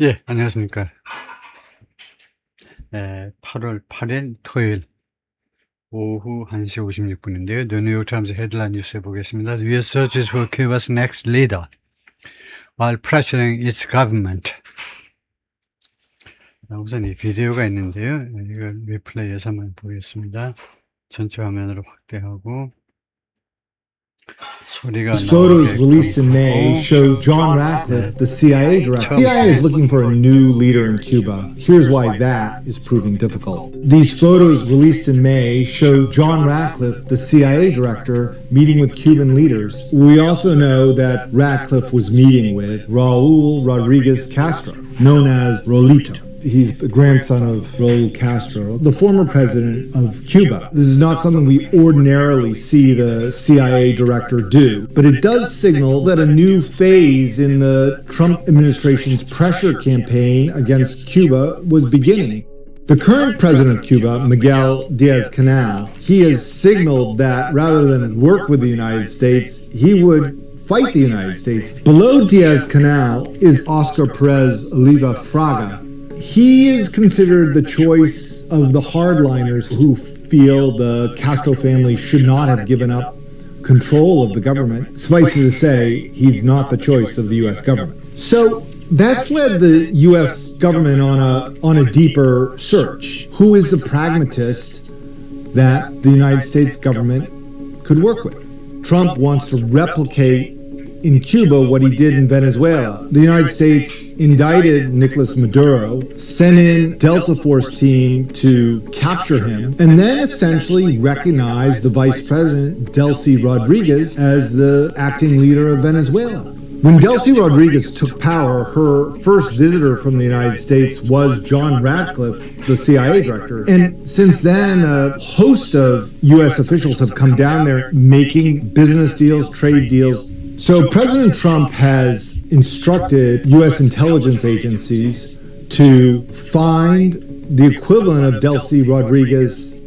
예, 안녕하십니까. 8월 8일 토요일 오후 1시 56분인데요. The New York Times 헤드라인 뉴스 해보겠습니다. US searches for Cuba's next leader while pressuring its government. 우선 이 비디오가 있는데요. 이걸 리플레이해서 한번 보겠습니다. 전체 화면으로 확대하고 소리가 Photos 나오게끔 released in May 하고, show John Ratcliffe, the CIA director. The CIA is looking for a new leader in Cuba. Here's why that is proving difficult. These photos released in May show John Ratcliffe, the CIA director, meeting with Cuban leaders. We also know that Ratcliffe was meeting with Raul Rodriguez Castro, known as Rolito. He's the grandson of Raul Castro, the former president of Cuba. This is not something we ordinarily see the CIA director do, but it does signal that a new phase in the Trump administration's pressure campaign against Cuba was beginning. The current president of Cuba, Miguel Diaz-Canel, he has signaled that rather than work with the United States, he would fight the United States. Below Diaz-Canel is Oscar Perez Oliva Fraga. He is considered the choice of the hardliners who feel the Castro family should not have given up control of the government. Suffice it to say, he's not the choice of the U.S. government. So that's led the U.S. government on a deeper search. Who is the pragmatist that the United States government could work with? Trump wants to replicate in Cuba what he did in Venezuela. The United States indicted Nicolas Maduro, sent in Delta Force team to capture him, and then essentially recognized the vice president, Delcy Rodriguez, as the acting leader of Venezuela. When Delcy Rodriguez took power, her first visitor from the United States was John Ratcliffe, the CIA director. And since then, a host of U.S. officials have come down there making business deals, trade deals. So President Trump has instructed U.S. intelligence agencies to find the equivalent of Delcy Rodriguez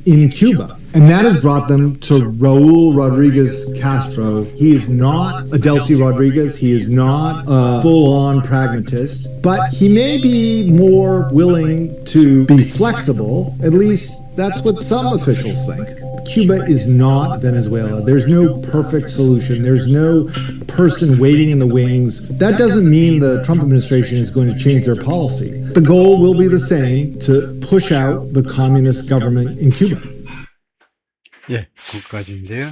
in Cuba. And that has brought them to Raul Rodriguez Castro. He is not a Delcy Rodriguez. He is not a full-on pragmatist. But he may be more willing to be flexible. At least that's what some officials think. Cuba is not Venezuela. There's no perfect solution. There's no person waiting in the wings. That doesn't mean the Trump administration is going to change their policy. The goal will be the same, to push out the communist government in Cuba. 예, 거기까지인데요.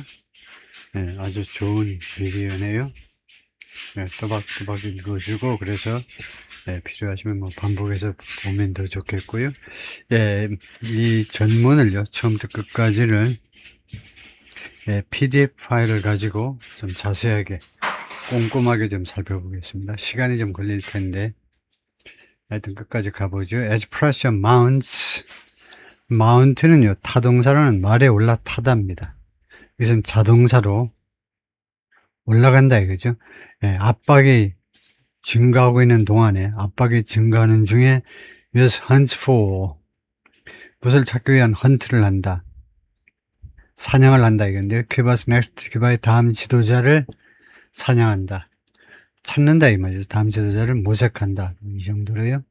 예, 아주 좋은 비디오네요. 예, 또박또박 읽으시고, 그래서 예, 필요하시면 뭐 반복해서 보면 더 좋겠고요. 예, 이 전문을요, 처음부터 끝까지를 PDF 파일을 가지고 좀 자세하게 꼼꼼하게 좀 살펴보겠습니다. 시간이 좀 걸릴 텐데 하여튼 끝까지 가보죠. As pressure mounts, mount는요, 타동사로는 말에 올라타답니다. 이것은 자동사로 올라간다 이거죠. 예, 압박이 증가하고 있는 동안에, 압박이 증가하는 중에 US hunts for, 무엇을 찾기 위한 헌트를 한다, 사냥을 한다 이건데요. Cuba's next, 큐바의 다음 지도자를 사냥한다, 찾는다 이 말이죠. 다음 지도자를 모색한다, 이 정도로요.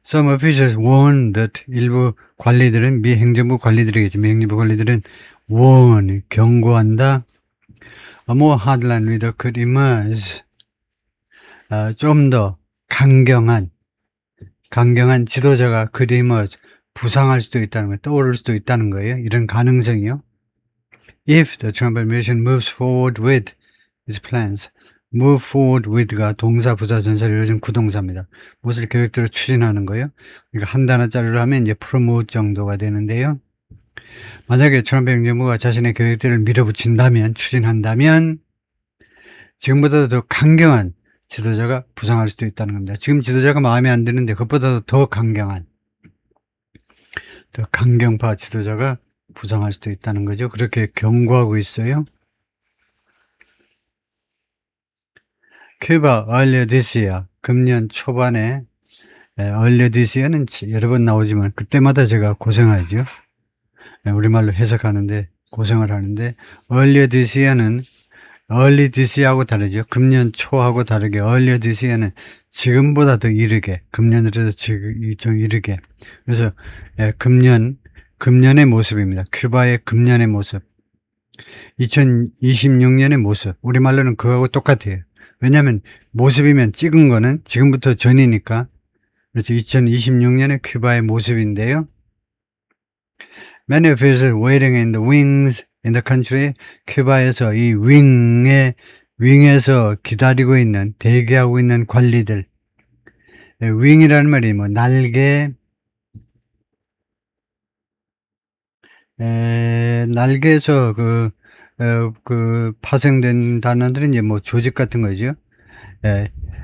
Some officials warn that, 일부 관리들은, 미 행정부 관리들이겠죠. 미 행정부 관리들은 warn, 경고한다. A more hardline leader could emerge. 좀 더 강경한 지도자가 could emerge, 부상할 수도 있다는 거예요. 떠오를 수도 있다는 거예요. 이런 가능성이요. If the Trump administration moves forward with its plans. move forward with가 동사, 부사, 전사를 이루어진 구동사입니다. 무엇을 계획대로 추진하는 거예요. 그러니까 한 단어짜리로 하면 이제 promote 정도가 되는데요. 만약에 트럼프 행정부가 자신의 계획들을 밀어붙인다면, 추진한다면 지금보다도 더 강경한 지도자가 부상할 수도 있다는 겁니다. 지금 지도자가 마음에 안 드는데 그것보다도 더 강경한, 더 강경파 지도자가 부상할 수도 있다는 거죠. 그렇게 경고하고 있어요. 큐바 earlier this year, 금년 초반에, earlier this year는 여러 번 나오지만 그때마다 제가 고생하죠. 우리말로 해석하는데 고생을 하는데, earlier this year는 early this year하고 다르죠. 금년 초하고 다르게 earlier this year는 지금보다 더 이르게, 금년 들어서 지금 좀 이르게. 그래서 금년의 모습입니다. 큐바의 금년의 모습. 2026년의 모습. 우리말로는 그거하고 똑같아요. 왜냐하면 모습이면 찍은 거는 지금부터 전이니까. 그래서 2026년의 큐바의 모습인데요. Many officials waiting in the wings in the country. 큐바에서 이 윙에서 기다리고 있는, 대기하고 있는 관리들. 윙이라는 말이 뭐 날개에서 파생된 단어들은 이제 뭐 조직 같은 거죠.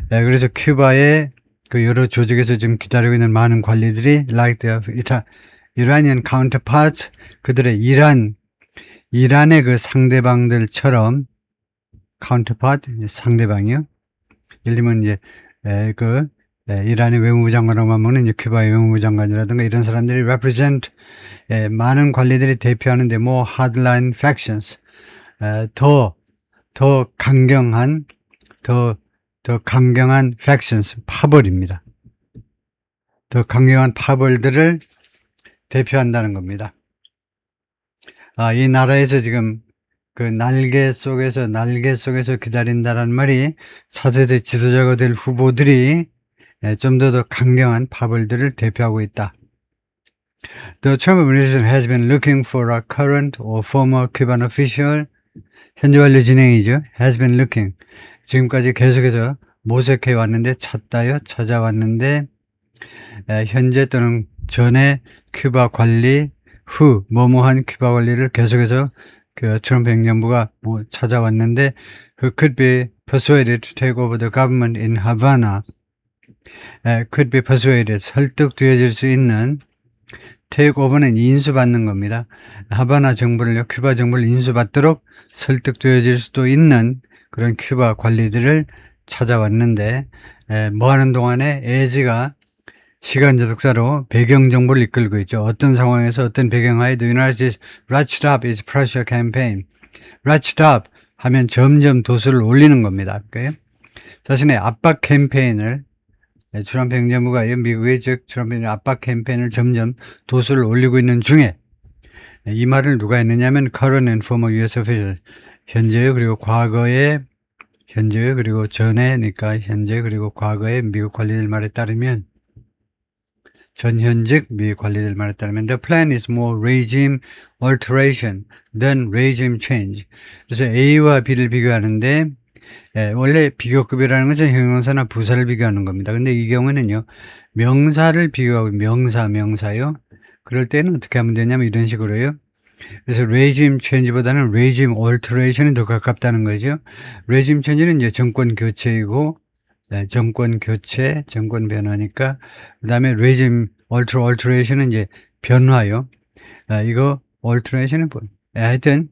그래서 큐바의 그 여러 조직에서 지금 기다리고 있는 많은 관리들이 like the Iranian counterparts, 그들의 이란의 그 상대방들처럼 counterpart, 상대방이요. 예를 들면 이제 이란의 외무부 장관이라고 하면 이제 큐바의 외무부 장관이라든가 이런 사람들이 represent 많은 관리들이 대표하는데 more hardline factions, 더 강경한 factions, 파벌입니다. 더 강경한 파벌들을 대표한다는 겁니다. 이 나라에서 지금 그 날개 속에서 기다린다라는 말이 차세대 지도자가 될 후보들이 좀 더 강경한 파벌들을 대표하고 있다. The Trump administration has been looking for a current or former Cuban official. 현재 완료 진행이죠. has been looking. 지금까지 계속해서 모색해 왔는데 찾아왔는데 현재 또는 전에 큐바 관리 후 뭐뭐한 큐바 관리를 계속해서 그 트럼프 행정부가 찾아왔는데 who could be persuaded to take over the government in Havana. could be persuaded, 설득되어질 수 있는, take over는 인수받는 겁니다. 하바나 정부를요, 큐바 정부를 인수받도록 설득되어질 수도 있는 그런 큐바 관리들을 찾아왔는데 뭐 하는 동안에 에지가 시간 접속사로 배경 정보를 이끌고 있죠. 어떤 상황에서 어떤 배경하에 the United States ratchet up its pressure campaign. ratchet up 하면 점점 도수를 올리는 겁니다. 자신의 압박 캠페인을 트럼프 행정부가 미국의 트럼프 압박 캠페인을 점점 도수를 올리고 있는 중에 이 말을 누가 했느냐면 current and former U.S. officials, 현재의 그리고 과거의 현재의 그리고 전에니까 현재 그리고 과거의 미국 관리들 말에 따르면 전현직 미국 관리들 말에 따르면 the plan is more regime alteration than regime change. 그래서 A와 B를 비교하는데 원래 비교급이라는 것은 형용사나 부사를 비교하는 겁니다. 근데 이 경우에는요, 명사를 비교하고 명사요. 그럴 때는 어떻게 하면 되냐면 이런 식으로요. 그래서 regime change보다는 regime alteration이 더 가깝다는 거죠. regime change는 이제 정권 교체이고, 정권 변화니까, 그 다음에 regime alteration은 이제 변화요. 이거 alteration은 하여튼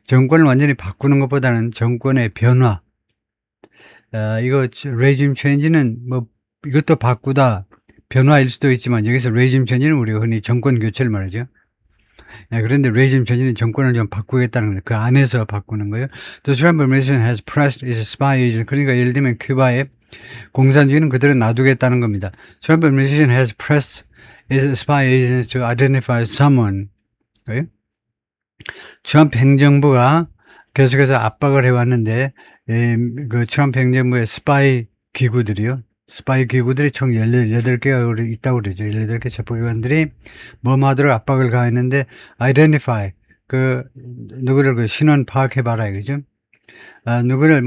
정권을 완전히 바꾸는 것보다는 정권의 변화. 이거 regime change는 뭐 이것도 바꾸다 변화일 수도 있지만 여기서 regime change는 우리가 흔히 정권 교체를 말하죠. 그런데 regime change는 정권을 좀 바꾸겠다는 거예요. 그 안에서 바꾸는 거예요. The Trump administration has pressed its spy agent. 그러니까 예를 들면 큐바의 공산주의는 그대로 놔두겠다는 겁니다. Trump administration has pressed its spy agents to identify someone. 트럼프 행정부가 계속해서 압박을 해왔는데 그 트럼프 행정부의 스파이 기구들이 총 18개가 있다고 그러죠. 18개 첩보기관들이 뭐뭐 하도록 압박을 가했는데 identify, 누구를 신원 파악해봐라 이거죠. 누구를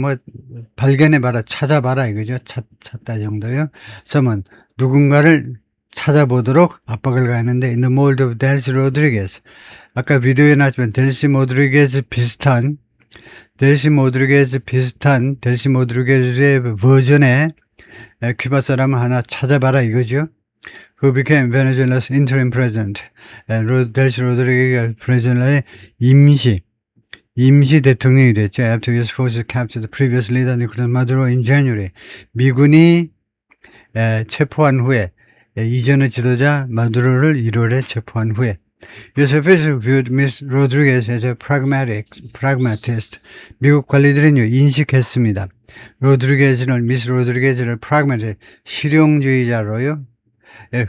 발견해봐라, 찾아봐라 이거죠. 찾다 정도요. someone, 누군가를 찾아보도록 압박을 가했는데 in the mold of Delcy Rodriguez. 아까 비디오에 나왔지만 델시 모드리게즈 비슷한 델시 모드리게즈의 버전의 큐바 사람을 하나 찾아봐라 이거죠. Who became Venezuela's interim president. 델시 로드리게즈 베네수엘라의 임시 대통령이 됐죠. After U.S. forces captured the previous leader Nicolas Maduro in January. 미군이 체포한 후에 이전의 지도자 마두로를 1월에 체포한 후에 US officials viewed Ms. Rodriguez as a pragmatist. 미국 관리들은요, 인식했습니다. 미스 로드리게즈를 pragmatic, 실용주의자로요,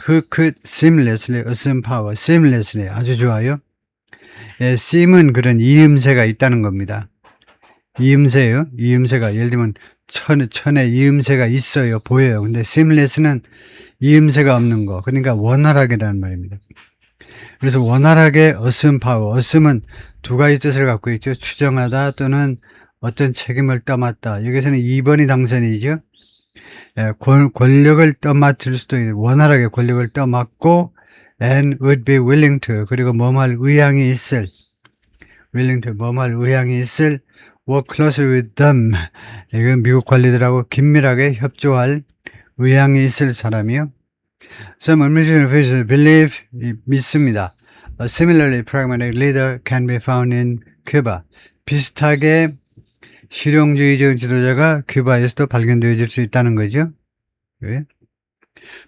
who could seamlessly assume power. seamlessly, 아주 좋아요. seam은 그런 이음새가 있다는 겁니다. 이음새요. 이음새가 예를 들면 천에 이음새가 있어요. 보여요. 근데 seamless는 이음새가 없는 거. 그러니까 원활하게라는 말입니다. 그래서 원활하게 assume power. assume은 두 가지 뜻을 갖고 있죠. 추정하다 또는 어떤 책임을 떠맡다. 여기서는 2번이 당선이죠. 권력을 떠맡을 수도 있는 원활하게 권력을 떠맡고 and would be willing to 그리고 뭐할 의향이 있을 willing to 뭐할 의향이 있을 work closely with them 이건 미국 관리들하고 긴밀하게 협조할 의향이 있을 사람이요. Some administration officials believe 믿습니다. A similarly pragmatic leader can be found in Cuba. 비슷하게 실용주의적 지도자가 큐바에서도 발견되어질 수 있다는 거죠.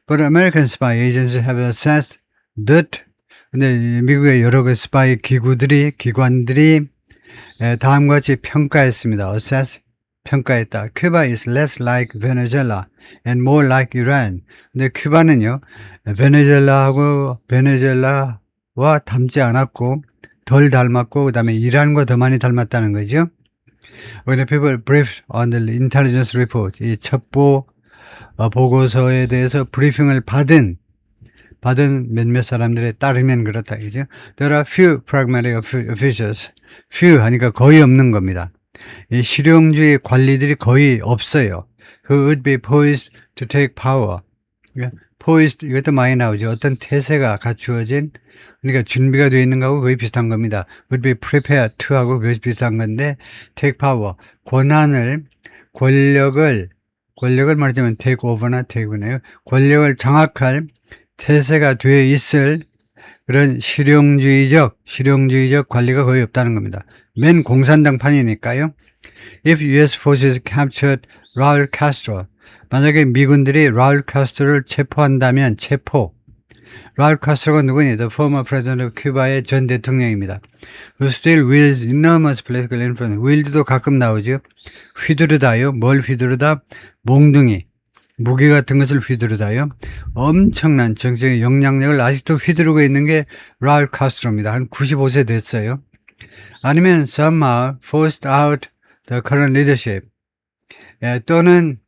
But American spy agencies have assessed that 근데 미국의 여러 그 스파이 기관들이 다음과 같이 평가했습니다. assess 평가했다. Cuba is less like Venezuela and more like Iran. 근데 큐바는요, 베네수엘라와 닮지 않았고 덜 닮았고 그다음에 이란과 더 많이 닮았다는 거죠. When the people briefed on the intelligence report, 이 첩보 보고서에 대해서 브리핑을 받은 몇몇 사람들에 따르면 그렇다, 그죠? There are few pragmatic officials. few 하니까 거의 없는 겁니다. 이 실용주의 관리들이 거의 없어요. Who would be poised to take power. poised 이것도 많이 나오죠. 어떤 태세가 갖추어진 그러니까 준비가 되어 있는 거하고 거의 비슷한 겁니다. would be prepared to 하고 거의 비슷한 건데 take power 권력을 말하자면 take over나 take네요. 권력을 장악할 태세가 되어 있을 그런 실용주의적 관리가 거의 없다는 겁니다. 맨 공산당판이니까요. If US forces captured Raul Castro, 만약에 미군들이 Raul Castro를 체포한다면 Raul Castro가 누구니? The former president of Cuba의 전 대통령입니다. Who still wields enormous political influence. wield도 가끔 나오죠. 휘두르다요. 뭘 휘두르다? 몽둥이. 무기 같은 것을 휘두르다요. 엄청난 정치적 영향력을 아직도 휘두르고 있는 게 라울 카스트로입니다. 한 95세 됐어요. 아니면 somehow forced out the current leadership. 또는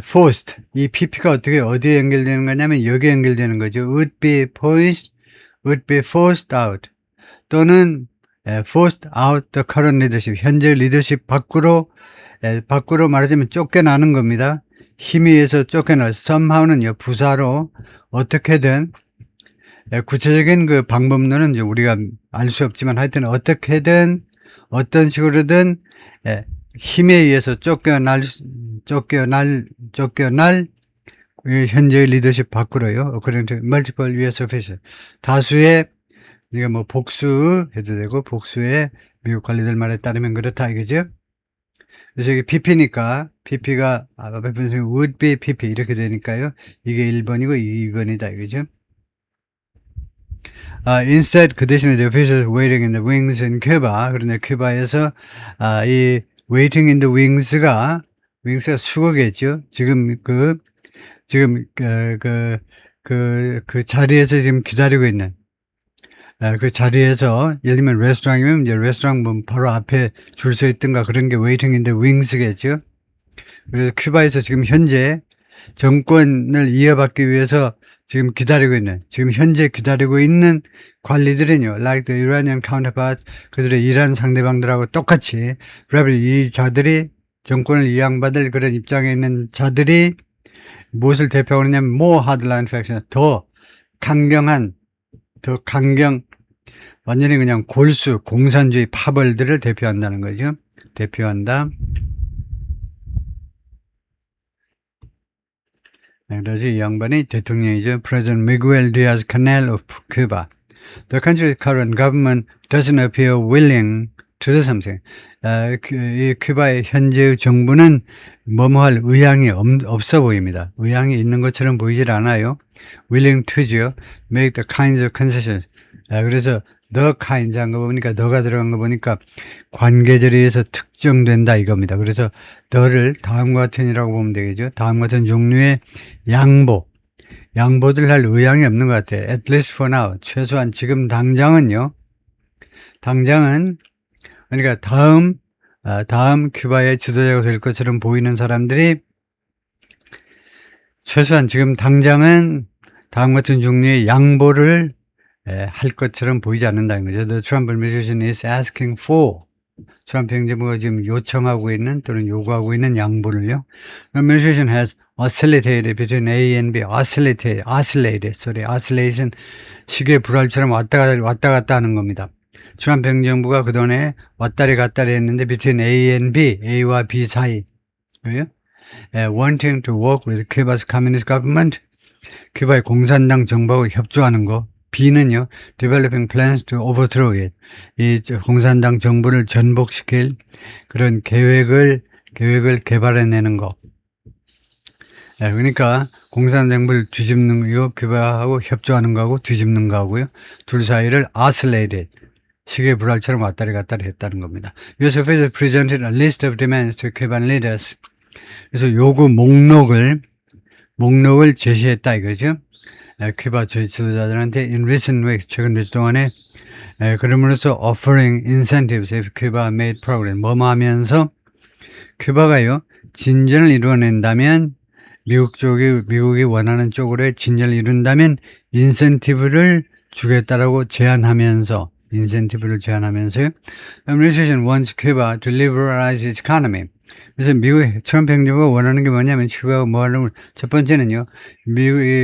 forced. 이 PP가 어디에 연결되는 거냐면 여기에 연결되는 거죠. would be forced out. 또는 forced out the current leadership. 현재 리더십 밖으로 말하자면 쫓겨나는 겁니다. 힘에 의해서 somehow는요, 부사로 어떻게든, 구체적인 그 방법론은 이제 우리가 알 수 없지만 하여튼 어떻게든, 어떤 식으로든, 힘에 의해서 쫓겨날 현재의 리더십 밖으로요. according to multiple US officials. 다수의, 이게 뭐 복수 해도 되고, 복수의 미국 관리들 말에 따르면 그렇다, 이거죠. 그래서 이게 PP니까, PP가, 앞에 분석이 would be PP, 이렇게 되니까요. 이게 1번이고 2번이다, 이거죠. Instead, 그 대신에 the officials waiting in the wings in Cuba. 그런데 큐바에서, 이 waiting in the wings가 수거겠죠. 지금 그 자리에서 지금 기다리고 있는, 그 자리에서 예를 들면 레스토랑이면 이제 레스토랑 뭐 바로 앞에 줄 서 있든가 그런 게 waiting in the wings겠죠. 그래서 큐바에서 지금 현재 정권을 이어받기 위해서 지금 현재 기다리고 있는 관리들은요, like the Iranian counterparts, 그들의 이란 상대방들하고 똑같이, 이 자들이 정권을 이양받을 그런 입장에 있는 자들이 무엇을 대표하느냐면 more hardline faction, 더 강경, 완전히 그냥 골수, 공산주의 파벌들을 대표한다는 거죠. 대표한다. 그래서 이 양반이 대통령이죠. President Miguel Diaz-Canel of Cuba. The country's current government doesn't appear willing to do something. 이 큐바의 현재의 정부는 뭐뭐할 의향이 없어 보입니다. 의향이 있는 것처럼 보이질 않아요. willing to죠. make the kinds of concessions. 그래서 the kinds 한 거 보니까 the가 들어간 거 보니까 관계절에 의해서 특정된다 이겁니다. 그래서 the를 다음과 같은이라고 보면 되겠죠. 다음 같은 종류의 양보들 할 의향이 없는 것 같아요. at least for now. 최소한 지금 당장은요. 그러니까 다음 큐바의 지도자가 될 것처럼 보이는 사람들이 최소한 지금 당장은 다음 같은 종류의 양보를 할 것처럼 보이지 않는다는 거죠. The Trump administration is asking for. 트럼프 행정부가 지금 요청하고 있는 또는 요구하고 있는 양보를요. The administration has oscillated between A and B. oscillation. 시계 불알처럼 왔다 갔다 하는 겁니다. 트럼프 행정부가 그동안에 왔다리 갔다리 했는데 between A and B, A와 B 사이. wanting to work with Cuba's communist government. 큐바의 공산당 정부하고 협조하는 거. B는요, developing plans to overthrow it. 이 공산당 정부를 전복시킬 그런 계획을 개발해내는 거. 그러니까 공산당 정부를 뒤집는 거, 큐바하고 협조하는 거하고 뒤집는 거하고요. 둘 사이를 oscillated. 시계 불알처럼 왔다리 갔다리 했다는 겁니다. US officials presented a list of demands to Cuban leaders. 그래서 요구 목록을 제시했다 이거죠. 큐바 지도자들한테 in recent weeks 최근 몇 주 동안에 그럼으로써 offering incentives if Cuba made progress 뭐뭐 하면서 큐바가요 진전을 이루어낸다면 미국이 원하는 쪽으로의 진전을 이룬다면 인센티브를 주겠다라고 제안하면서요. Administration wants Cuba to liberalize its economy. 그래서 미국의 트럼프 행정부가 원하는 게 뭐냐면 큐바가 뭐 하려면 첫 번째는요.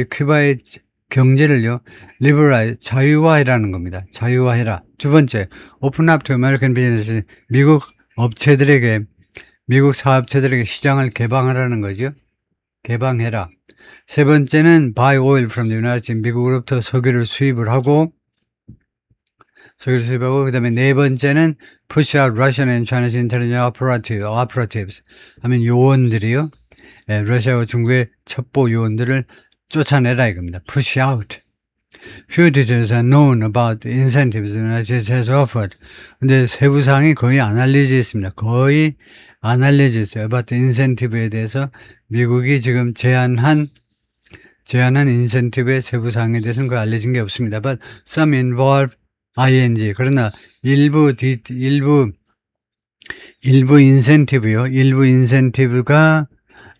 큐바의 경제를요. liberalize, 자유화해라는 겁니다. 자유화해라. 두 번째, open up to American business. 미국 사업체들에게 시장을 개방하라는 거죠. 개방해라. 세 번째는 buy oil from the United States. 미국으로부터 석유를 수입을 하고 그 다음에 네 번째는 push out Russian and Chinese intelligence operatives 하면 요원들이요. 러시아와 중국의 첩보 요원들을 쫓아내라 이겁니다. push out. Few details are known about the incentives the United States has offered. 근데 세부 사항이 거의 안 알려져 있습니다. 거의 안 알려져 있어요. about the incentive에 대해서 미국이 지금 제안한 인센티브의 세부 사항에 대해서는 거의 알려진 게 없습니다. But some involve ing. 그러나 일부 인센티브요. 일부 인센티브가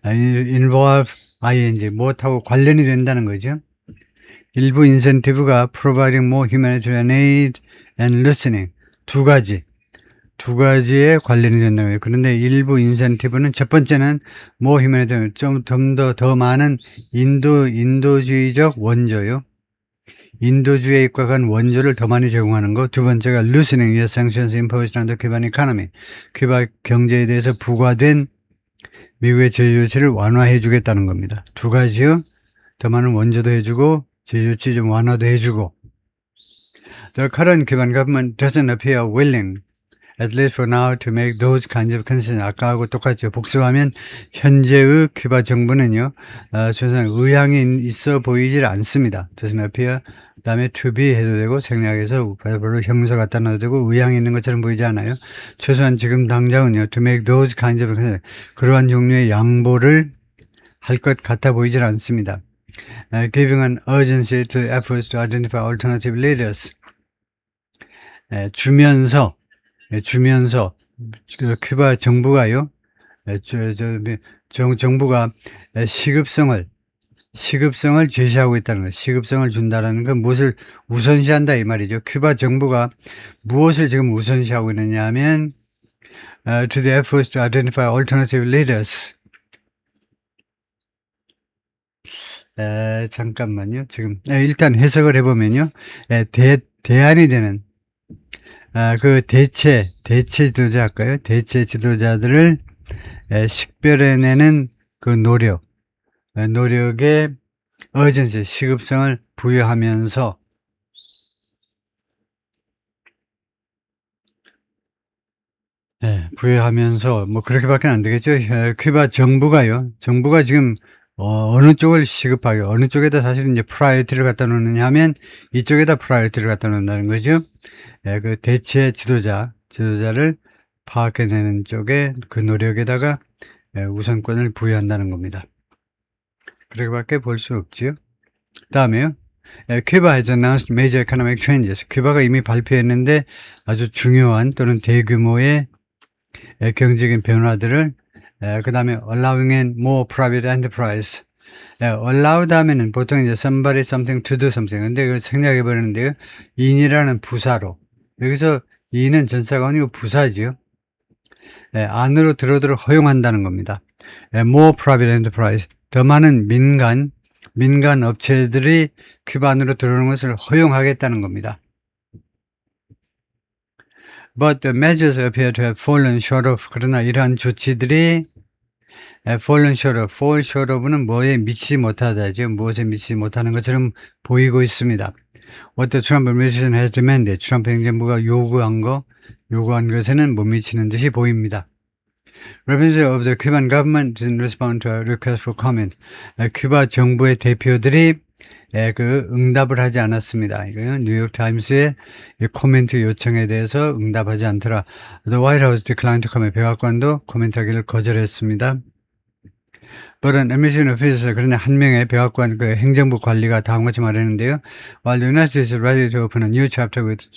involve ing. 무엇하고 관련이 된다는 거죠. 일부 인센티브가 providing more humanitarian aid and listening. 두 가지에 관련이 된다는 거예요. 그런데 일부 인센티브는 첫 번째는 more humanitarian, 좀 더 많은 인도주의적 원조요. 인도주의에 입각한 원조를 더 많이 제공하는 거. 두 번째가 loosening US sanctions imposed on the Cuban economy. 큐바 경제에 대해서 부과된 미국의 제재 조치를 완화해 주겠다는 겁니다. 두 가지요. 더 많은 원조도 해주고 제재 조치 좀 완화도 해주고. The current Cuban government doesn't appear willing, at least for now, to make those kinds of concessions. 아까하고 똑같죠. 복습하면 현재의 큐바 정부는요. 최소한 의향이 있어 보이질 않습니다. doesn't appear. 그 다음에 to be 해도 되고 생략해서 별로 형용사 갖다 놔도 되고 의향이 있는 것처럼 보이지 않아요. 최소한 지금 당장은요. to make those kinds of concessions. 그러한 종류의 양보를 할 것 같아 보이질 않습니다. Giving an urgency to efforts to identify alternative leaders. 주면서 큐바 정부가요. 정부가 시급성을 제시하고 있다는 거예요. 시급성을 준다라는 건 무엇을 우선시한다 이 말이죠. 큐바 정부가 무엇을 지금 우선시하고 있느냐 하면 to the efforts to identify alternative leaders. 잠깐만요. 지금 일단 해석을 해보면요. 대안이 되는 그 대체 지도자 할까요? 대체 지도자들을 식별해내는 그 노력에 urgency, 시급성을 부여하면서 예, 부여하면서 뭐 그렇게밖에 안 되겠죠. 큐바 정부가 지금 어느 쪽을 시급하게 어느 쪽에다 사실은 이제 프라이어티를 갖다 놓느냐 하면 이쪽에다 프라이어티를 갖다 놓는다는 거죠. 그 대체 지도자를 파악해내는 쪽에 그 노력에다가 우선권을 부여한다는 겁니다. 그렇게밖에 볼 수 없지요. 다음에요. 큐바 has announced major economic changes. 큐바가 이미 발표했는데 아주 중요한 또는 대규모의 경제적인 변화들을 그 다음에 allowing in more private enterprise. allowed 하면은 보통 이제 somebody something to do something. 근데 이거 생략해 버리는데요. in이라는 부사로. 여기서 in은 전사가 아니고 부사지요. 안으로 들어오도록 허용한다는 겁니다. more private enterprise. 더 많은 민간 업체들이 큐바 안으로 들어오는 것을 허용하겠다는 겁니다. But the measures appear to have fallen short of. 그러나 이러한 조치들이 fallen short of. fall short of는 뭐에 미치지 못하다죠. 무엇에 미치지 못하는 것처럼 보이고 있습니다. What the Trump administration has demanded. 트럼프 행정부가 요구한 것에는 못 미치는 듯이 보입니다. Representatives of the Cuban government didn't respond to a request for comment. 큐바 정부의 대표들이 응답을 하지 않았습니다. 이거요. 뉴욕타임스의 코멘트 요청에 대해서 응답하지 않더라. The White House declined to comment. 백악관도 코멘트하기를 거절했습니다. But an administration official, 그러나 한 명의 백악관 행정부 관리가 다음과 같이 말했는데요. While the United States is ready to open a new chapter with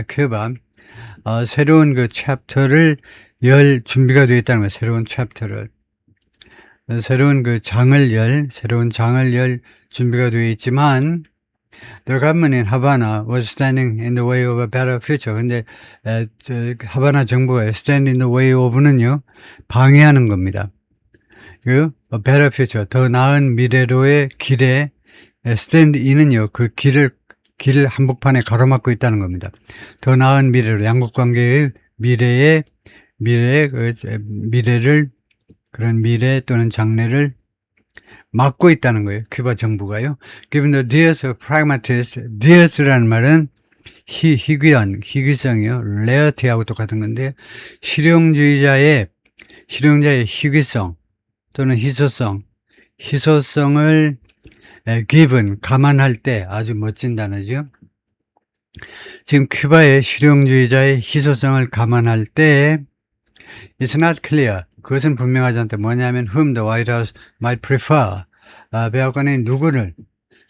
Cuba, 새로운 챕터를 열 준비가 되어 있다는 거예요. 새로운 챕터를. 새로운 장을 열 준비가 되어 있지만, the government in Havana was standing in the way of a better future. 근데, 하바나 정부가 stand in the way of는요, 방해하는 겁니다. a better future, 더 나은 미래로의 길에, stand in은요, 그 길을 한복판에 가로막고 있다는 겁니다. 더 나은 미래로, 양국 관계의 미래를, 그런 미래 또는 장래를 막고 있다는 거예요. 큐바 정부가요. Given the dearth of pragmatists, dearth라는 말은 희귀성이요. rarity하고 똑같은 건데, 실용주의자의 희귀성 또는 희소성을 given, 감안할 때 아주 멋진 단어죠. 지금 큐바의 실용주의자의 희소성을 감안할 때 It's not clear. 그것은 분명하지 않다. 뭐냐면 whom the White House might prefer. 백악관이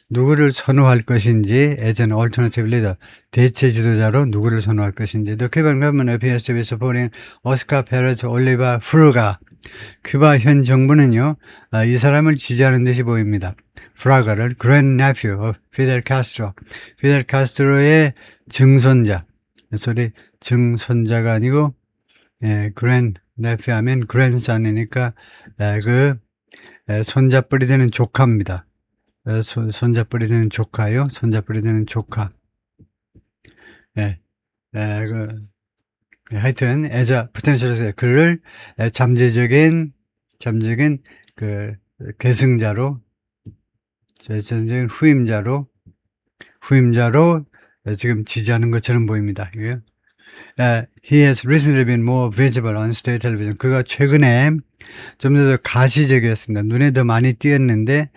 누구를 선호할 것인지 as an alternative leader. 대체 지도자로 누구를 선호할 것인지. The Cuban government appears to be supporting Oscar Perez Oliva Fruga. 큐바 현 정부는요, 이 사람을 지지하는 듯이 보입니다. 프라가를 grand nephew of Fidel Castro. 피델 카스트로의 증손자. 증손자가 아니고 grand nephew 하면 grandson이니까 손잡벌이 되는 조카입니다. 손잡벌이 되는 조카요. 손잡벌이 되는 조카. 하여튼 as a potential 그를 잠재적인 계승자로, 잠재적인 후임자로 지금 지지하는 것처럼 보입니다. He has recently been more visible on state television. 그가 최근에 좀 더 가시적이었습니다. 눈에 더 많이 띄었는데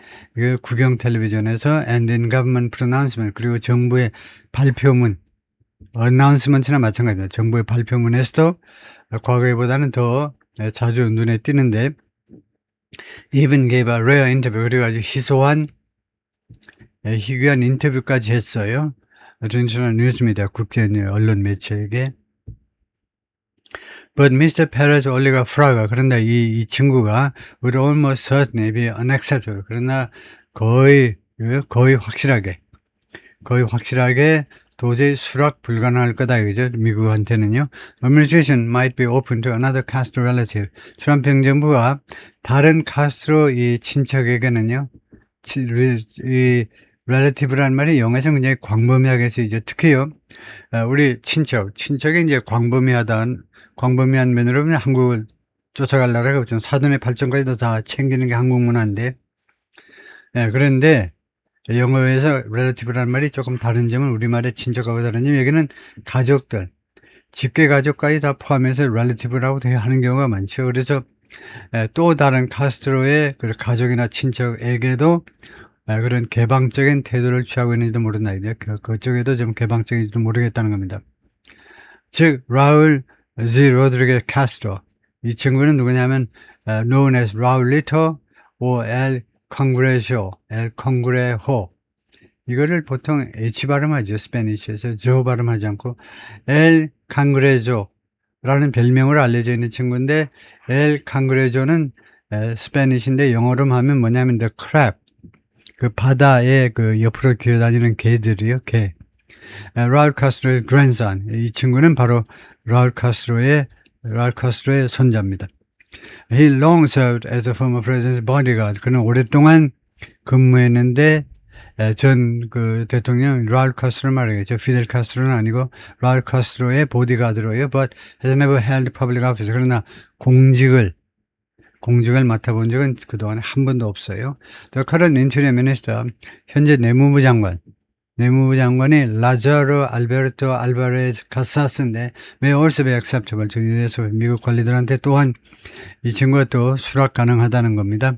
국영 텔레비전에서 and in government pronouncement, 그리고 정부의 발표문, announcement나 마찬가지입니다. 정부의 발표문에서도 과거에보다는 더 자주 눈에 띄는데, even gave a rare interview, 그리고 아주 희귀한 인터뷰까지 했어요. international 뉴스미디어, 국제 언론 매체에게. But Mr. Perez Oliva Fraga, 그런데 이 친구가 would almost certainly be unacceptable. 그러나 거의 확실하게 도저히 수락 불가능할 거다, 그죠? 미국한테는요. Administration might be open to another Castro relative. 트럼프 행정부가 다른 카스트로 이 친척에게는요, 이 relative라는 말이 영어에서 굉장히 광범위하게 쓰이죠. 특히요, 우리 친척이 이제 광범위한 면으로 보면 한국을 쫓아갈 나라가 없죠. 사돈의 발전까지도 다 챙기는 게 한국 문화인데, 그런데 영어에서 relative라는 말이 조금 다른 점은 우리말의 친척하고 다른 점, 여기는 가족들, 직계 가족까지 다 포함해서 relative라고 하는 경우가 많죠. 그래서 또 다른 카스트로의 그 가족이나 친척에게도 그런 개방적인 태도를 취하고 있는지도 모른다. 그쪽에도 좀 개방적인지도 모르겠다는 겁니다. 즉 라울 Z 로드리게스 카스트로, 이 친구는 누구냐면 known as Raulito or El Congreso, El Congrejo. 이거를 보통 H 발음하죠. 스페니쉬에서 저 발음하지 않고 El Congreso라는 별명으로 알려져 있는 친구인데, El Congreso는 스페니쉬인데 영어로 하면 뭐냐면 the crab, 그 바다에 그 옆으로 기어다니는 개들이요, 개. 라울 카스트로의 grandson, 이 친구는 바로 라울 카스트로의 손자입니다. He long served as a former president's bodyguard. 그는 오랫동안 근무했는데 전 그 대통령 라울 카스트로 말이겠죠. 피델 카스트로는 아니고 라울 카스트로의 보디가드로요. But has never held public office. 그러나 공직을 맡아본 적은 그동안 한 번도 없어요. The current interior minister, 현재 내무부 장관이 라자로 알베르토 알바레즈 카사스인데 may also be acceptable. 그래서 미국 관리들한테 또한 이 친구가 또 수락 가능하다는 겁니다.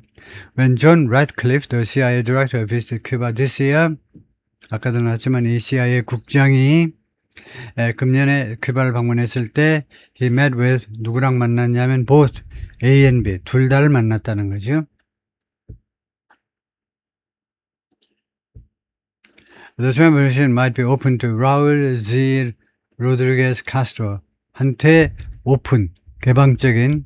When John Ratcliffe, the CIA director, visited Cuba this year, 아까도 나왔지만 이 CIA 국장이 금년에 큐바를 방문했을 때 he met with, 누구랑 만났냐면 both A and B, 둘 다를 만났다는 거죠. The Trump administration might be open to Raul Z. Rodriguez Castro 한테 오픈, 개방적인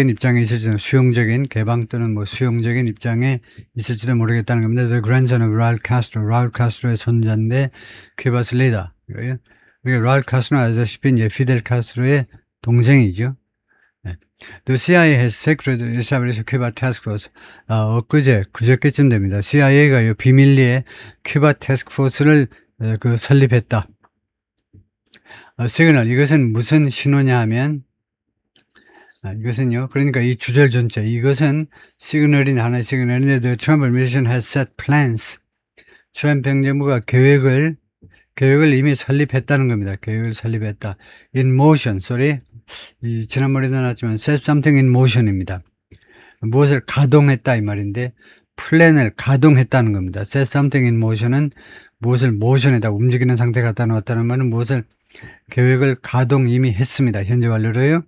입장에 있을지도, 수용적인 개방 또는 뭐 수용적인 입장에 있을지도 모르겠다는 겁니다. The grandson of Raul Castro, 라울 카스트로의 손자인데 큐바스 리더. 그러니까 라울 카스트로는 아시다시피 이제 피델 카스트로의 동생이죠. The CIA has secretly established a Cuba task force. 그저께쯤 됩니다. CIA가 비밀리에 큐바 태스크 포스를 설립했다. 시그널, 이것은 무슨 신호냐 하면, 이것은요, 그러니까 이 주절 전체, 이것은 시그널인 하나의 시그널인데, the Trump administration has set plans. 트럼프 행정부가 계획을 이미 설립했다는 겁니다. 계획을 설립했다. In motion, 지난번에도 나왔지만 set something in motion입니다. 무엇을 가동했다 이 말인데, 플랜을 가동했다는 겁니다. set something in motion은 무엇을 모션에다 움직이는 상태 갖다 놓았다는 말은 무엇을 계획을 가동 이미 했습니다. 현재 완료로요.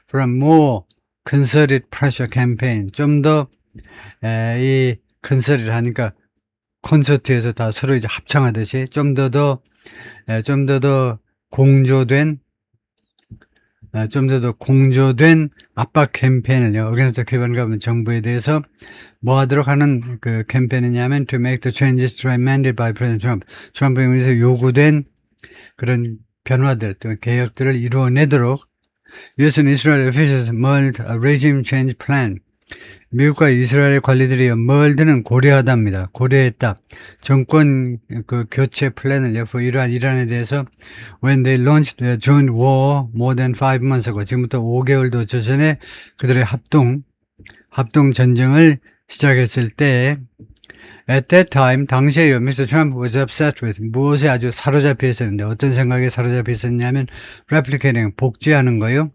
From more concerted pressure campaign, 좀 더 이 concerted 하니까 콘서트에서 다 서로 이제 합창하듯이 좀 더 공조된 압박 캠페인을요. 어게인스트 큐반 가면 정부에 대해서 뭐 하도록 하는 그 캠페인이냐면 to make the changes demanded by President Trump. 트럼프에 의해서 요구된 그런 변화들, 또 개혁들을 이루어내도록 US and Israel officials mulled a regime change plan. 미국과 이스라엘 관리들이 멀드는 고려하답니다. 고려했다. 정권 그 교체 플랜을요. 이란에 대해서 when they launched their joint war more than 5 months ago. 지금부터 5개월도 전에 그들의 합동 전쟁을 시작했을 때 at that time, 당시에 Mr. Trump was upset with, 무엇에 아주 사로잡혀 있었는데, 어떤 생각에 사로잡혀 있었냐면 replicating, 복제하는 거요.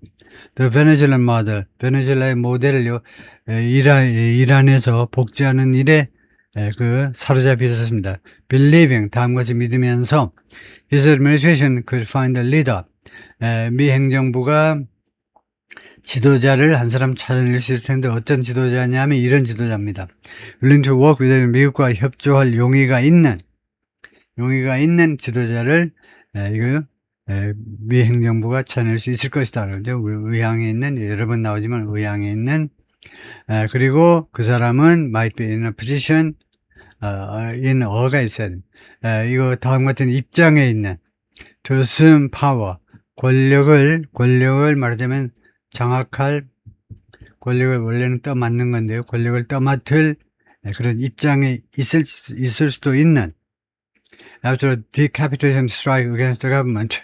The Venezuelan model, 베네수엘라의 모델을요, 이란에서 복제하는 일에 사로잡혀 있었습니다. Believing, 다음 것을 믿으면서 his administration could find a leader, 미 행정부가 지도자를 한 사람 찾아낼 수 있을 텐데 어떤 지도자냐면 이런 지도자입니다. willing to work with, 미국과 협조할 용의가 있는 지도자를 미 행정부가 찾아낼 수 있을 것이다. 그러죠. 의향에 있는, 여러 번 나오지만 의향에 있는, 그리고 그 사람은 might be in a position, in 어가 있어야 됩니다. 이거 다음 같은 입장에 있는 to assume power, 권력을 말하자면 장악할, 권력을 원래는 떠맡는 건데요. 권력을 떠맡을 그런 입장에 있을 수도 있는 after decapitation strike against the government.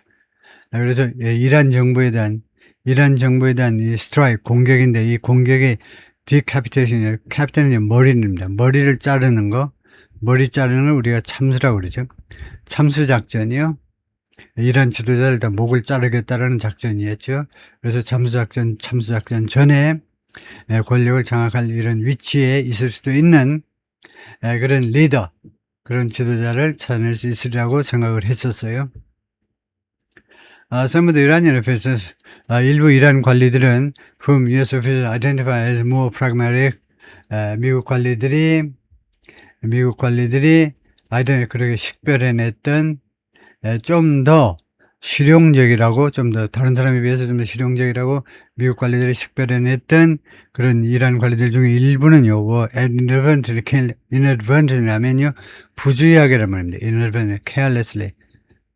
그래서 이란 정부에 대한 이 스트라이크, 공격인데 이 공격의 decapitation, capitation은 머리입니다. 머리를 자르는 거, 머리 자르는 걸 우리가 참수라고 그러죠. 참수 작전이요. 이란 지도자를 다 목을 자르겠다라는 작전이었죠. 그래서 참수작전 전에 권력을 장악할 이런 위치에 있을 수도 있는 그런 리더, 그런 지도자를 찾아낼 수 있으리라고 생각을 했었어요. Some of the Iranian officials, 일부 이란 관리들은 whom US officials identify as more pragmatic, 미국 관리들이 그렇게 식별해냈던 좀 더 실용적이라고, 좀 더 다른 사람에 비해서 좀 더 실용적이라고 미국 관리들이 식별해냈던 그런 이란 관리들 중에 일부는요, inadvertently면요, 부주의하게란 말입니다. inadvertently, carelessly.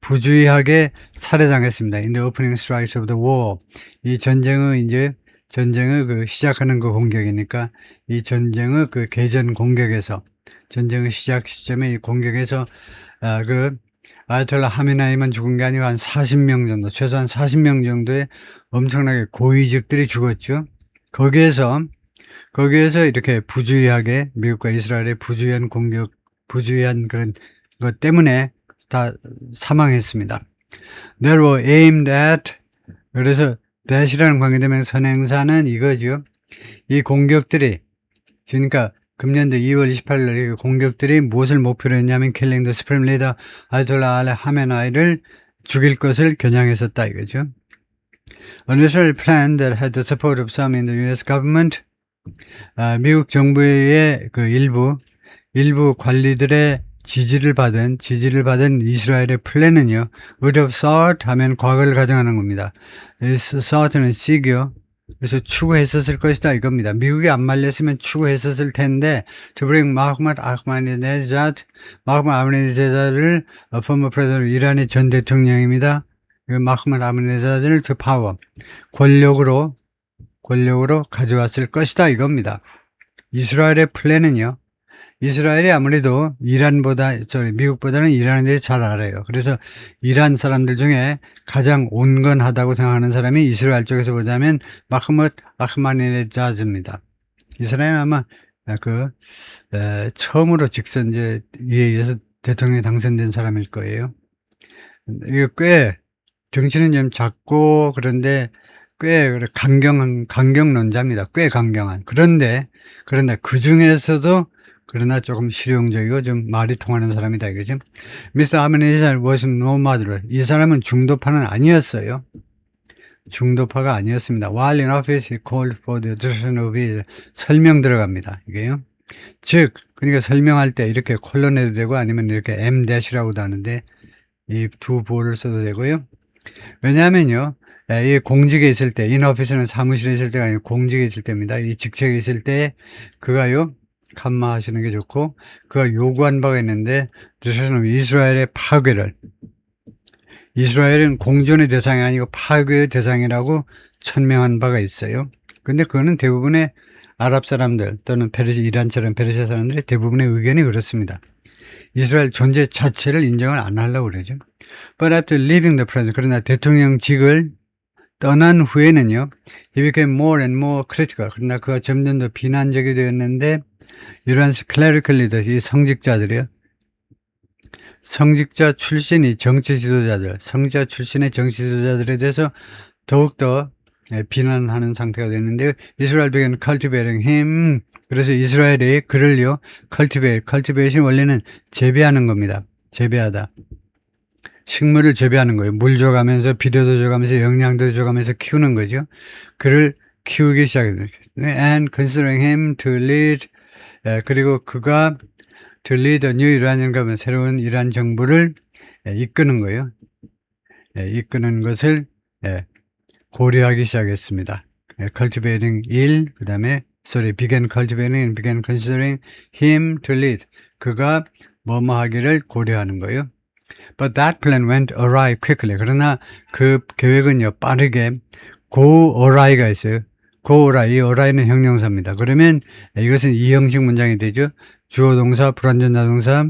부주의하게 살해당했습니다. In the opening strikes of the war. 이 전쟁의 그 시작하는 그 공격이니까 이 전쟁의 그 개전 공격에서, 전쟁의 시작 시점에 이 공격에서 그 아야톨라 하메나이만 죽은 게 아니고 한 40명 정도, 최소한 40명 정도의 엄청나게 고위직들이 죽었죠. 거기에서 이렇게 부주의하게 미국과 이스라엘의 부주의한 그런 것 때문에 다 사망했습니다. They were aimed at, 그래서 that이라는 관계되면 선행사는 이거죠. 이 공격들이, 그러니까 금년도 2월 28일 그 공격들이 무엇을 목표로 했냐면 killing the supreme leader 아야톨라 알리 하메나이를 죽일 것을 겨냥했었다 이거죠. An Israeli plan that had the support of some in the US government, 미국 정부의 그 일부 관리들의 지지를 받은 이스라엘의 플랜은요, would have sought 하면 과거를 가정하는 겁니다. sought는 seek요. 그래서 추구했었을 것이다 이겁니다. 미국이 안 말렸으면 추구했었을 텐데, to bring 마흐맛 아흐마디네자드를 former president, 이란의 전 대통령입니다. 마흐맛 아흐마디네자드를 to power, 권력으로 가져왔을 것이다 이겁니다. 이스라엘의 플랜은요, 이스라엘이 아무래도 미국보다는 이란에 대해 잘 알아요. 그래서 이란 사람들 중에 가장 온건하다고 생각하는 사람이 이스라엘 쪽에서 보자면 마흐맛 아흐마디네자드입니다. 이스라엘은 아마 처음으로 직선제에 의해서 대통령에 당선된 사람일 거예요. 이거 꽤 덩치는 좀 작고 그런데 꽤 강경론자입니다. 꽤 강경한. 그런데 그 중에서도 조금 실용적이고 좀 말이 통하는 사람이다 이거죠. Mr. Ahmadinejad was no moderate. 이 사람은 중도파는 아니었어요. 중도파가 아니었습니다. While in office, he called for the destruction of Israel. 설명 들어갑니다. 이게요. 즉, 그러니까 설명할 때 이렇게 콜론 해도 되고 아니면 이렇게 M-라고도 하는데 이 두 부호를 써도 되고요. 왜냐하면요, 이 공직에 있을 때, 인오피스는 사무실에 있을 때가 아니고 공직에 있을 때입니다. 이 직책에 있을 때 그가요, 칸마 하시는 게 좋고, 그가 요구한 바가 있는데, 이스라엘의 파괴를, 이스라엘은 공존의 대상이 아니고 파괴의 대상이라고 천명한 바가 있어요. 근데 그거는 대부분의 아랍 사람들 또는 이란처럼 페르시아 사람들의 대부분의 의견이 그렇습니다. 이스라엘 존재 자체를 인정을 안 하려고 그러죠. But after leaving the president, 그러나 대통령직을 떠난 후에는요, he became more and more critical. 그러나 그가 점점 더 비난적이 되었는데, 이러한 clerical leaders, 이 성직자 출신의 정치 지도자들에 대해서 더욱더 비난하는 상태가 됐는데, 이스라엘 began cultivating him. 그래서 이스라엘이 그를요, cultivate이 원래는 재배하는 겁니다. 재배하다. 식물을 재배하는 거예요. 물 줘가면서, 비료도 줘가면서, 영양도 줘가면서 키우는 거죠. 그를 키우기 시작했어요. And considering him to lead, 그리고 그가 to lead a new Iranian government, 새로운 이란 정부를 이끄는 거예요. 이끄는 것을 고려하기 시작했습니다. cultivating began cultivating and began considering him to lead. 그가 뭐뭐 하기를 고려하는 거예요. But that plan went awry quickly. 그러나 그 계획은요, 빠르게 go awry가 있어요. go awry, 이 awry는 형용사입니다. 그러면 이것은 이형식 문장이 되죠. 주어 동사, 불완전 자동사,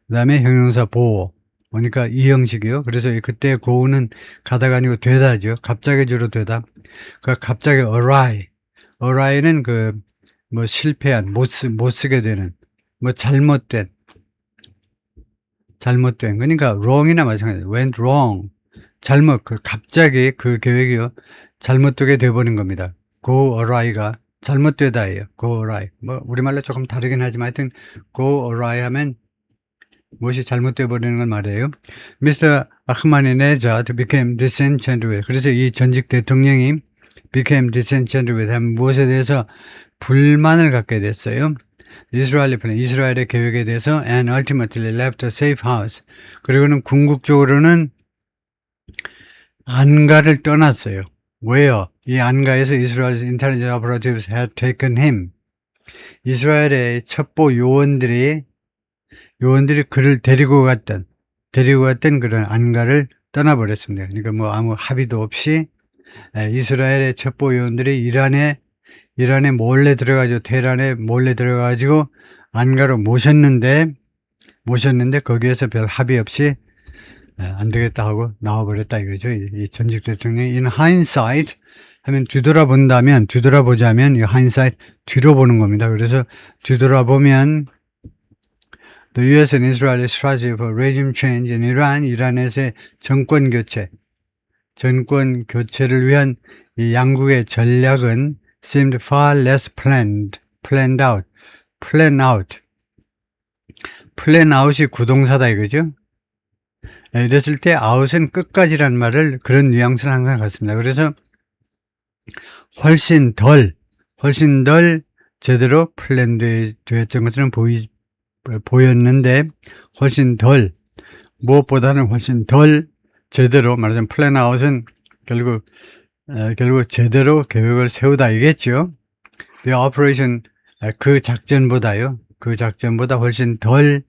그 다음에 형용사 보호. 그러니까 이형식이요. 그래서 그때 go는 가다가 아니고 되다죠. 갑자기 주로 되다. 갑자기 awry는 실패한, 못 쓰게 되는, 잘못된 잘못된. 그러니까 wrong이나 마찬가지예요. went wrong. 잘못, 갑자기 그 계획이요. 잘못되게 돼버린 겁니다. go awry가 잘못되다예요. go awry. 뭐, 우리말로 조금 다르긴 하지만 하여튼 go awry 하면 무엇이 잘못되어 버리는 걸 말해요. Mr. Ahmadinejad became disenchanted with. 그래서 이 전직 대통령이 became disenchanted with 하면 무엇에 대해서 불만을 갖게 됐어요. 이스라엘의 계획에 대해서 and ultimately left a safe house. 그리고는 궁극적으로는 안가를 떠났어요. 왜요? 이 안가에서 이스라엘's intelligence operatives had taken him. 이스라엘의 첩보 요원들이 그를 데리고 갔던 그런 안가를 떠나버렸습니다. 그러니까 뭐 아무 합의도 없이 이스라엘의 첩보 요원들이 이란에 몰래 들어가지고 테헤란에 몰래 들어가가지고 안가로 모셨는데 거기에서 별 합의 없이 안 되겠다 하고 나와버렸다 이거죠. 이 전직 대통령이 in hindsight 하면 뒤돌아보자면 이 hindsight 뒤로 보는 겁니다. 그래서 뒤돌아보면 The U.S. and Israel's strategy for regime change in Iran, 이란에서의 정권 교체를 위한 이 양국의 전략은 seemed far less planned out. plan out이 구동사다 이거죠. 이랬을 때 out은 끝까지란 말을 그런 뉘앙스를 항상 갖습니다. 그래서 훨씬 덜 제대로 플랜 되었던 것은 보였는데 무엇보다는 훨씬 덜 제대로 말하자면 플랜 아웃은 결국 제대로 계획을 세우다 이겠죠. The operation 그 작전보다 훨씬 덜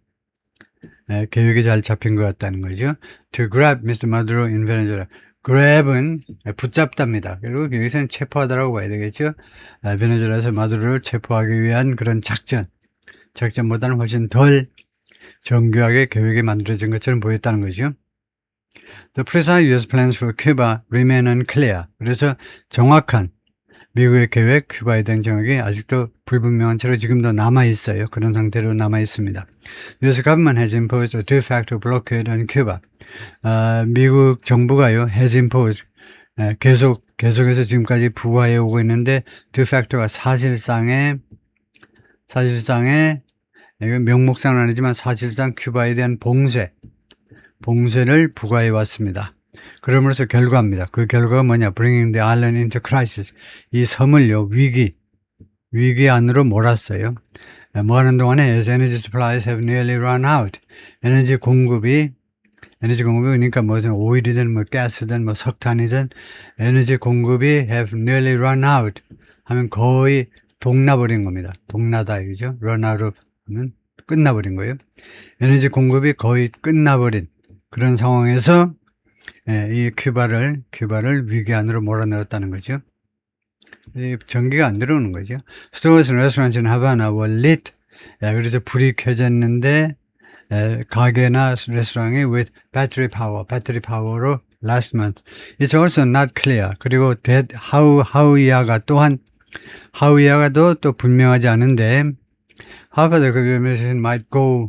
계획이 잘 잡힌 것 같다는 거죠. To grab Mr. Maduro in Venezuela. grab은 붙잡답니다. 결국 여기서는 체포하다라고 봐야 되겠죠. 베네수엘라에서 마두로를 체포하기 위한 그런 작전보다는 훨씬 덜 정교하게 계획이 만들어진 것처럼 보였다는 거죠. The precise U.S. plans for Cuba remain unclear. 그래서 정확한 미국의 계획, 큐바에 대한 정확이 아직도 불분명한 채로 지금도 남아있어요. 그런 상태로 남아있습니다. U.S. government has imposed a de facto blockade on Cuba. 미국 정부가요, has imposed, 계속해서 지금까지 부과해 오고 있는데, de facto가 사실상의, 이건 명목상은 아니지만 사실상 큐바에 대한 봉쇄를 부과해 왔습니다. 그러면서 결과입니다. 그 결과가 뭐냐? Bringing the island into crisis. 이 섬을요, 위기 안으로 몰았어요. 뭐 하는 동안에 as energy supplies have nearly run out. 에너지 공급이 그러니까 무슨 오일이든 뭐 가스든 뭐 석탄이든 에너지 공급이 have nearly run out 하면 거의 동나버린 겁니다. 동나다 이거죠. run out 하면 끝나버린 거예요. 에너지 공급이 거의 끝나버린 그런 상황에서 이 큐바를 위기 안으로 몰아넣었다는 거죠. 전기가 안 들어오는 거죠. Stores and restaurants in Havana were lit. 그래서 불이 켜졌는데 가게나 레스토랑이 with battery power로 last month. It's also not clear. 그리고 하우이아가도 또 분명하지 않은데 how far the government might go.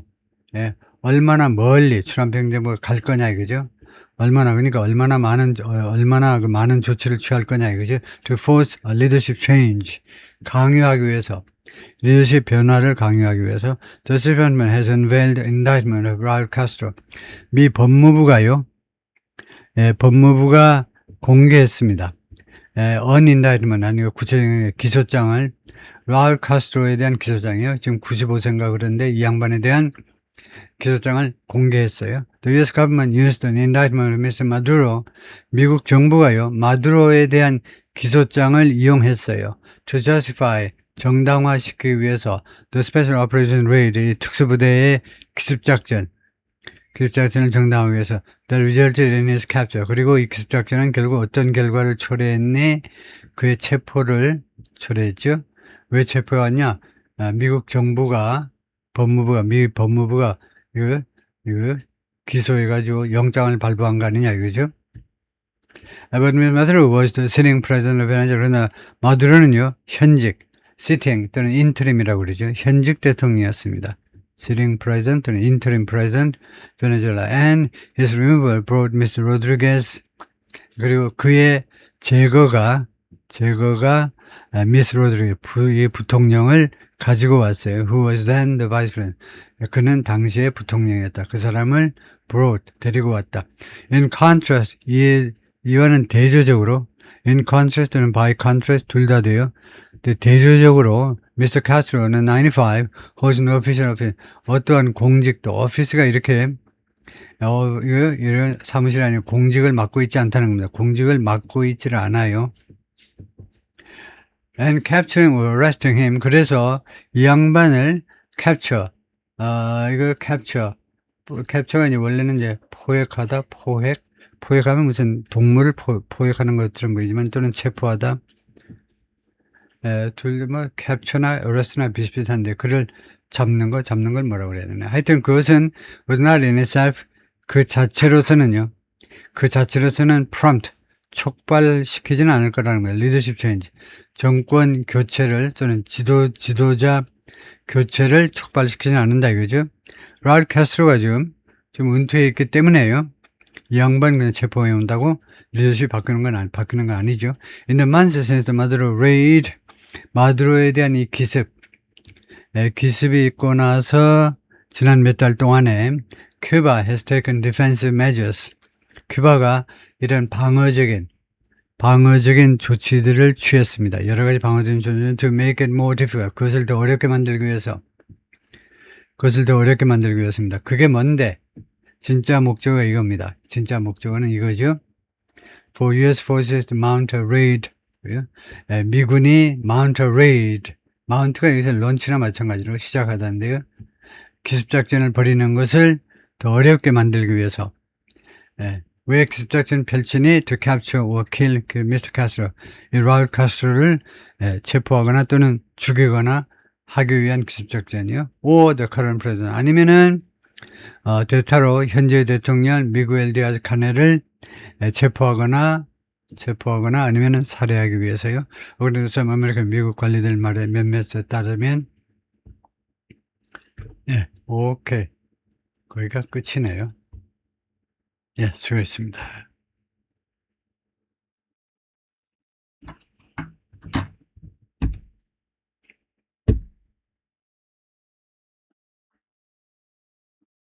얼마나 멀리 트럼프 행정부가 갈 거냐 이거죠. 얼마나 많은 조치를 취할 거냐 이거죠. To force a leadership change. 강요하기 위해서. 리더십 변화를 강요하기 위해서. The Department has unveiled indictment of Raul Castro. 미 법무부가 공개했습니다. unindictment 아니고 구체적인 기소장을 라울 카스트로에 대한 기소장이요. 지금 95세인가 그런데 이 양반에 대한 기소장을 공개했어요. The U.S. government used an indictment of Mr. Maduro. 미국 정부가요, 마두로에 대한 기소장을 이용했어요. To justify, 정당화시키기 위해서 The Special Operation Raid, 이 특수부대의 기습작전을 정당화하기 위해서 That resulted in his capture. 그리고 이 기습작전은 결국 어떤 결과를 초래했니? 그의 체포를 초래했죠. 왜 체포했냐? 미국 정부가 미 법무부가 이거 기소해가지고 영장을 발부한 거 아니냐 이거죠. But Maduro was the sitting president of Venezuela. 그러나 마두로는요 현직 sitting 또는 interim이라고 그러죠. 현직 대통령이었습니다. sitting president 또는 interim president 베네수엘라 and his removal brought Mr. Rodriguez 그리고 그의 제거가 미스 로드리게즈 부통령을 가지고 왔어요. Who was then the vice president. 그는 당시의 부통령이었다. 그 사람을 brought 데리고 왔다. In contrast 이와는 대조적으로 in contrast 또는 by contrast 둘 다 돼요. 대조적으로 Mr. Castro는 95 holds no official office. 어떠한 공직도 오피스가 이렇게 이런 사무실 아니고 공직을 맡고 있지 않다는 겁니다. 공직을 맡고 있지를 않아요. And capturing or arresting him. 그래서 이 양반을 capture. 이거 capture가 이제 원래는 이제 포획하다, 포획하면 무슨 동물을 포획하는 것처럼 보이지만 또는 체포하다. 둘 뭐 capture나 arrest나 비슷비슷한데 그를 잡는 걸 뭐라고 그래야 되나. 하여튼 그것은 was not in itself 그 자체로서는 prompt 촉발시키지는 않을 거라는 거예요. 리더십 체인지. 정권 교체를 또는 지도자 교체를 촉발시키지는 않는다 이거죠. 라울 캐스트로가 지금 은퇴해 있기 때문에요. 이 양반 그냥 체포해 온다고 리더십이 바뀌는 건 아니죠. In the months since the Maduro raid, 마두로에 대한 이 기습이 있고 나서 지난 몇 달 동안에 Cuba has taken defensive measures. 큐바가 이런 방어적인 조치들을 취했습니다. 여러 가지 방어적인 조치를 to make it more difficult. 그것을 더 어렵게 만들기 위해서입니다. 그게 뭔데? 진짜 목적은 이겁니다. 진짜 목적은 이거죠. For U.S. forces to mount a raid. 미군이 mount a raid. mount가 여기서 런치나 마찬가지로 시작하다는데요. 기습작전을 벌이는 것을 더 어렵게 만들기 위해서. 왜 기습작전 펼치니? To capture or kill Mr. Castro. 이 라울 카스트로를 체포하거나 또는 죽이거나 하기 위한 기습작전이요. or the current president. 아니면은 대타로 현재 대통령 미구엘 디아즈 카네를 체포하거나 아니면은 살해하기 위해서요. 그래서 아메리칸 미국 관리들 말에 몇몇에 따르면 오케이. 거기가 끝이네요. 수고했습니다.